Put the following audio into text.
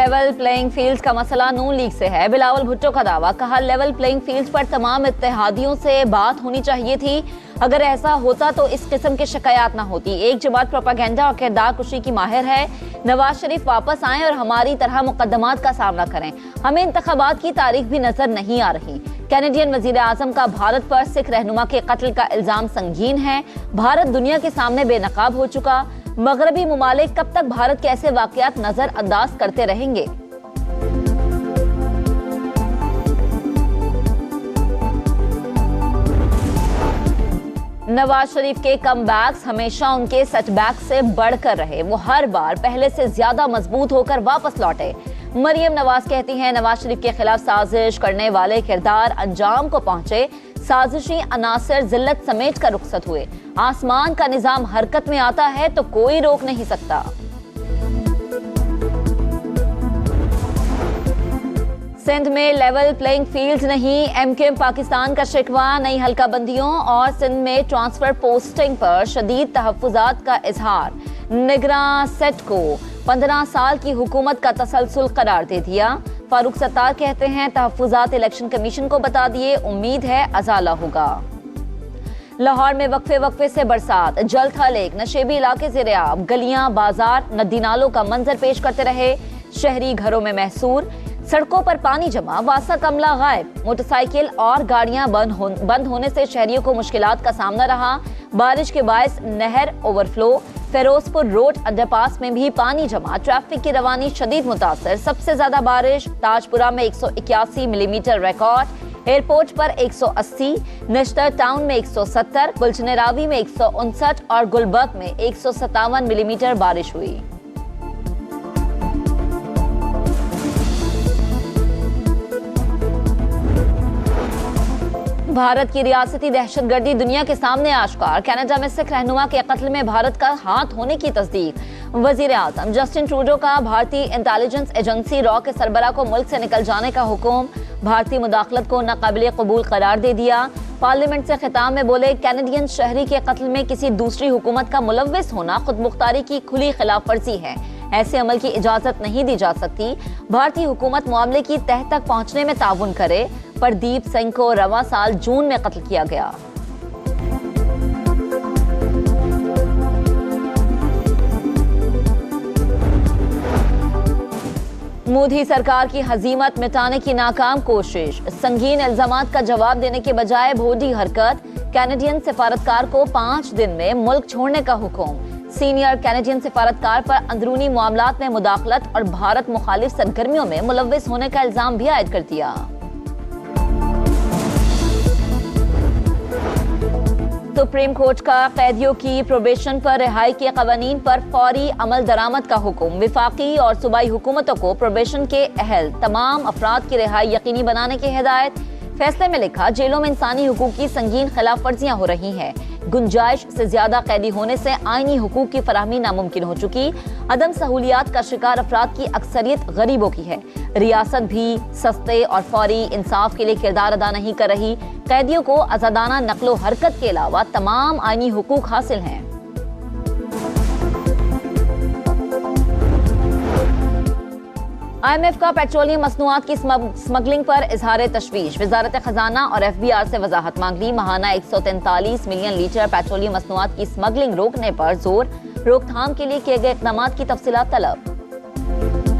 Level playing field का मसला नून league से है। बिलावल भुट्टो का दावा, कहा लेवल प्लेइंग फील्ड पर तमाम इत्तेहादियों से बात होनी चाहिए थी। अगर ऐसा होता तो इस किस्म की शिकायत ना होती। एक जमात प्रोपेगेंडा और किरदार कुशी की माहिर है। नवाज शरीफ वापस आएं और हमारी तरह मुकदमात का सामना करें। हमें इंतखाबात की तारीख भी नजर नहीं आ रही। कैनेडियन वजीर आजम का भारत पर सिख रहनुमा के कत्ल का इल्जाम संगीन है। भारत दुनिया के सामने बेनकाब हो चुका। मगरबी मुमालिक कब तक भारत के ऐसे वाकयात नजर अंदाज करते रहेंगे। नवाज शरीफ के कमबैक्स हमेशा उनके सेटबैक से बढ़कर रहे। वो हर बार पहले से ज्यादा मजबूत होकर वापस लौटे। मरियम नवाज कहती हैं, नवाज शरीफ के खिलाफ साजिश करने वाले किरदार अंजाम को पहुंचे। साजिशी अनासर जिल्लत समेट कर रुखसत हुए। आसमान का निजाम हरकत में आता है तो कोई रोक नहीं सकता। सिंध में लेवल प्लेइंग फील्ड नहीं, एमकेएम पाकिस्तान का शिकवा। नई हल्का बंदियों और सिंध में ट्रांसफर पोस्टिंग पर शदीद तहफ्फुजात का इजहार। निगरान सेट को 15 साल की हुकूमत का तसलसल करार दे दिया। फारूक सत्तार कहते हैं, तहफ्फुजात इलेक्शन कमीशन को बता दिए, उम्मीद है अजाला होगा। लाहौर में वक्फे वक्फे से बरसात, जल था लेक, नशेबी इलाके ज़ेर-ए-आब, गलियां बाजार नदी नालों का मंजर पेश करते रहे। शहरी घरों में महसूर, सड़कों पर पानी जमा, वासा कमला गायब। मोटरसाइकिल और गाड़ियां बंद होने से शहरियों को मुश्किलात का सामना रहा। बारिश के बायस नहर ओवरफ्लो। फिरोजपुर रोड अंडरपास में भी पानी जमा। ट्रैफिक की रवानी शदीद मुतासर। सबसे ज्यादा बारिश ताजपुरा में 181 मिलीमीटर रिकॉर्ड। एयरपोर्ट पर 180, नश्तर टाउन में 170, गुलचनेरावी में 159 और गुलबर्ग में 157 मिलीमीटर बारिश हुई। भारत की रियासती दहशतगर्दी दुनिया के सामने आश्कार। कनाडा में सिख रहनुमा के कत्ल में भारत का हाथ होने की तस्दीक। वजीर आजम जस्टिन ट्रूडो का भारतीय इंटेलिजेंस एजेंसी रॉ के सरबरा को मुल्क से निकल जाने का हुक्म। भारतीय मुदाखलत को नाकाबिले कबूल करार दे दिया। पार्लियामेंट से खिताब में बोले, कैनेडियन शहरी के कत्ल में किसी दूसरी हुकूमत का मुलव्विस होना खुद मुख्तारी की खुली खिलाफ वर्जी है। ऐसे अमल की इजाजत नहीं दी जा सकती। भारतीय हुकूमत मामले की तह तक पहुंचने में ताउन करे। प्रदीप सिंह को रवां साल जून में कत्ल किया गया। मोदी सरकार की हजीमत मिटाने की नाकाम कोशिश। संगीन इल्जामात का जवाब देने के बजाय भोडी हरकत। कैनेडियन सिफारतकार को 5 दिन में मुल्क छोड़ने का हुक्म। सीनियर कैनेडियन सिफारतकार पर अंदरूनी मामलात में मुदाखलत और भारत मुखालिफ सरगर्मियों में मुलव्विस होने का इल्जाम भी आयद कर दिया। सुप्रीम कोर्ट का कैदियों की प्रोबेशन पर रिहाई के कवानीन पर फौरी अमल दरामद का हुक्म। विफाकी और सूबाई हुकूमतों को प्रोबेशन के अहल तमाम अफराद की रिहाई यकीनी बनाने की हिदायत। फैसले में लिखा, जेलों में इंसानी हुकूक की संगीन खिलाफ वर्जियां हो रही हैं। गुंजाइश से ज्यादा कैदी होने से आईनी हुकूक की फराहमी नामुमकिन हो चुकी। अदम सहूलियात का शिकार अफराद की अक्सरियत गरीबों की है। रियासत भी सस्ते और फौरी इंसाफ के लिए किरदार अदा नहीं कर रही। कैदियों को आजादाना नकलो हरकत के अलावा तमाम आईनी हुकूक हासिल हैं। IMF का पेट्रोलियम मसनूआत की स्मगलिंग पर इजहार तशवीश। वजारत खजाना और FBR से वजाहत मांग ली। माहाना 143 मिलियन लीटर पेट्रोलियम मसनूआत की स्मगलिंग रोकने पर जोर। रोकथाम के लिए किए गए इक़दामात की तफसीलात तलब।